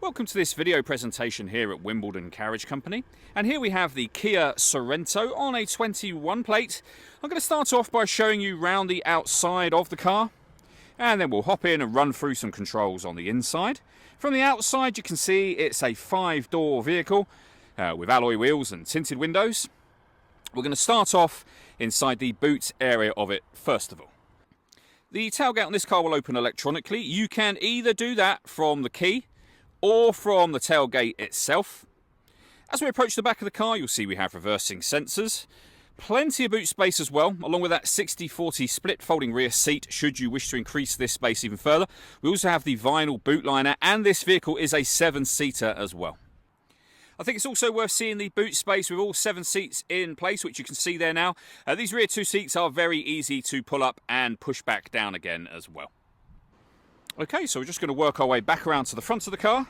Welcome to this video presentation here at Wimbledon Carriage Company, and here we have the Kia Sorento on a 21 plate. I'm going to start off by showing you round the outside of the car, and then we'll hop in and run through some controls on the inside. From the outside you can see it's a 5-door vehicle with alloy wheels and tinted windows. We're going to start off inside the boot area of it first of all. The tailgate on this car will open electronically. You can either do that from the key or from the tailgate itself. As we approach the back of the car, you'll see we have reversing sensors. Plenty of boot space as well, along with that 60-40 split folding rear seat should you wish to increase this space even further. We also have the vinyl boot liner, and this vehicle is a 7-seater as well. I think it's also worth seeing the boot space with all 7 seats in place, which you can see there now. These rear 2 seats are very easy to pull up and push back down again as well. Okay, so we're just going to work our way back around to the front of the car,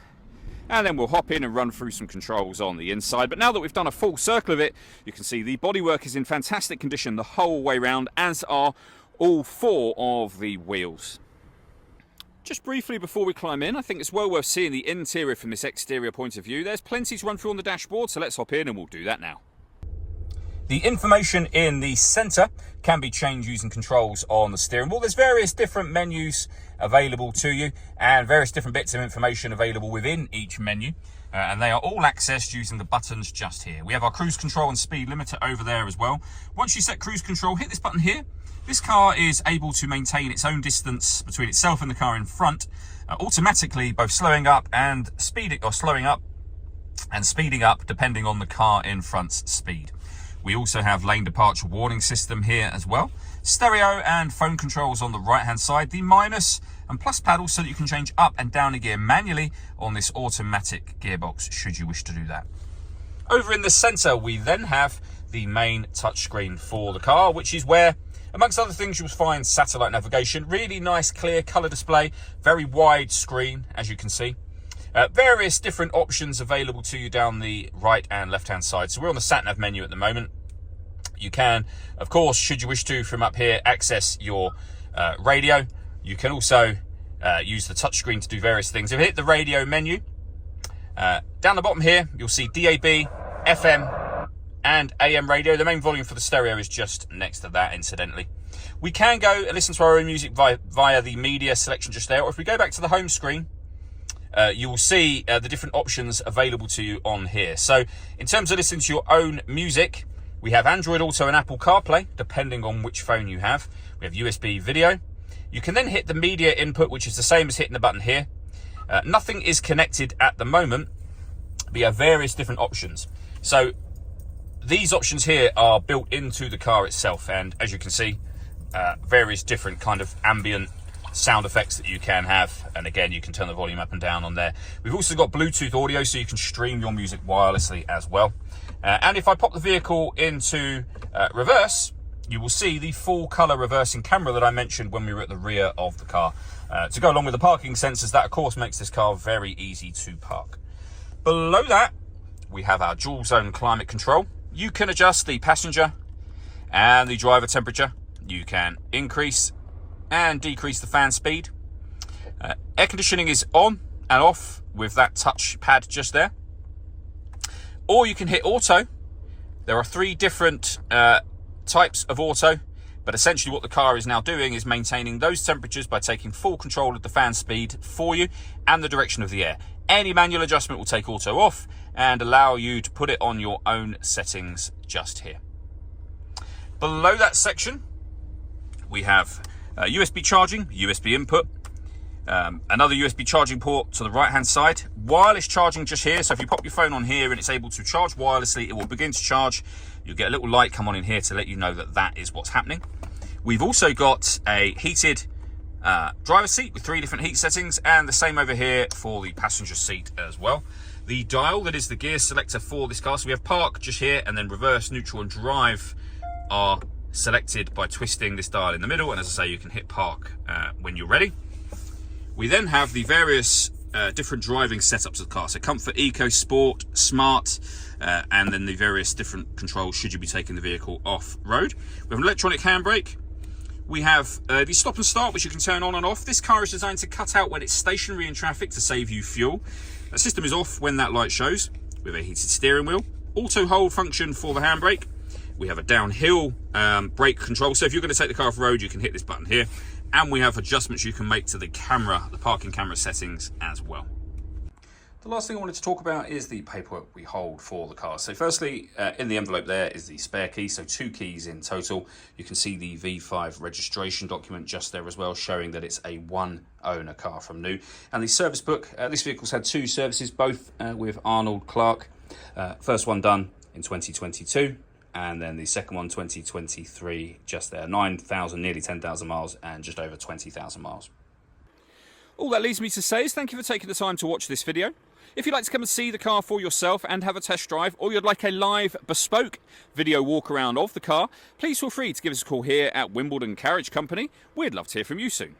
and then we'll hop in and run through some controls on the inside. But now that we've done a full circle of it, you can see the bodywork is in fantastic condition the whole way round, as are all 4 of the wheels. Just briefly before we climb in, I think it's well worth seeing the interior from this exterior point of view. There's plenty to run through on the dashboard, so let's hop in and we'll do that now. The information in the centre can be changed using controls on the steering wheel. There's various different menus available to you and various different bits of information available within each menu. And they are all accessed using the buttons just here. We have our cruise control and speed limiter over there as well. Once you set cruise control, hit this button here. This car is able to maintain its own distance between itself and the car in front, automatically both slowing up and speeding up depending on the car in front's speed. We also have lane departure warning system here as well. Stereo and phone controls on the right hand side. The minus and plus paddles so that you can change up and down a gear manually on this automatic gearbox should you wish to do that. Over in the centre we then have the main touchscreen for the car, which is where, amongst other things, you'll find satellite navigation. Really nice clear colour display, very wide screen as you can see. Various different options available to you down the right and left hand side. So we're on the sat nav menu at the moment. You can, of course, should you wish to, from up here, access your radio. You can also use the touchscreen to do various things. If you hit the radio menu, down the bottom here, you'll see DAB, FM, and AM radio. The main volume for the stereo is just next to that, incidentally. We can go and listen to our own music via the media selection just there. Or if we go back to the home screen, you will see the different options available to you on here. So in terms of listening to your own music, we have Android Auto and Apple CarPlay, depending on which phone you have. We have USB video. You can then hit the media input, which is the same as hitting the button here. Nothing is connected at the moment. We have various different options. So these options here are built into the car itself, and as you can see, various different kind of ambient sound effects that you can have, and again you can turn the volume up and down on there. We've also got Bluetooth audio, so you can stream your music wirelessly as well. And if I pop the vehicle into reverse, you will see the full color reversing camera that I mentioned when we were at the rear of the car. To go along with the parking sensors, that of course makes this car very easy to park. Below that, we have our dual zone climate control. You can adjust the passenger and the driver temperature. You can increase and decrease the fan speed. Air conditioning is on and off with that touch pad just there. Or you can hit auto. There are 3 different types of auto, but essentially what the car is now doing is maintaining those temperatures by taking full control of the fan speed for you and the direction of the air. Any manual adjustment will take auto off and allow you to put it on your own settings just here. Below that section, we have USB charging, USB input, another USB charging port to the right hand side, wireless charging just here. So if you pop your phone on here and it's able to charge wirelessly, it will begin to charge. You'll get a little light come on in here to let you know that that is what's happening. We've also got a heated driver's seat with 3 different heat settings, and the same over here for the passenger seat as well. The dial that is the gear selector for this car, so we have park just here, and then reverse, neutral and drive are selected by twisting this dial in the middle, and as I say, you can hit park when you're ready. We then have the various different driving setups of the car, so comfort, eco, sport, smart, and then the various different controls should you be taking the vehicle off-road. We have an electronic handbrake. We have the stop and start, which you can turn on and off. This car is designed to cut out when it's stationary in traffic to save you fuel. The system is off when that light shows, with a heated steering wheel, auto hold function for the handbrake. We have a downhill brake control, so if you're going to take the car off road, you can hit this button here. And we have adjustments you can make to the camera, the parking camera settings as well. The last thing I wanted to talk about is the paperwork we hold for the car. So firstly, in the envelope there is the spare key, so 2 keys in total. You can see the V5 registration document just there as well, showing that it's a 1-owner car from new. And the service book, this vehicle's had 2 services, both with Arnold Clark. First one done in 2022, and then the second one 2023, just there. 9,000, nearly 10,000 miles, and just over 20,000 miles. All that leaves me to say is thank you for taking the time to watch this video. If you'd like to come and see the car for yourself and have a test drive, or you'd like a live bespoke video walk around of the car, please feel free to give us a call here at Wimbledon Carriage Company. We'd love to hear from you soon.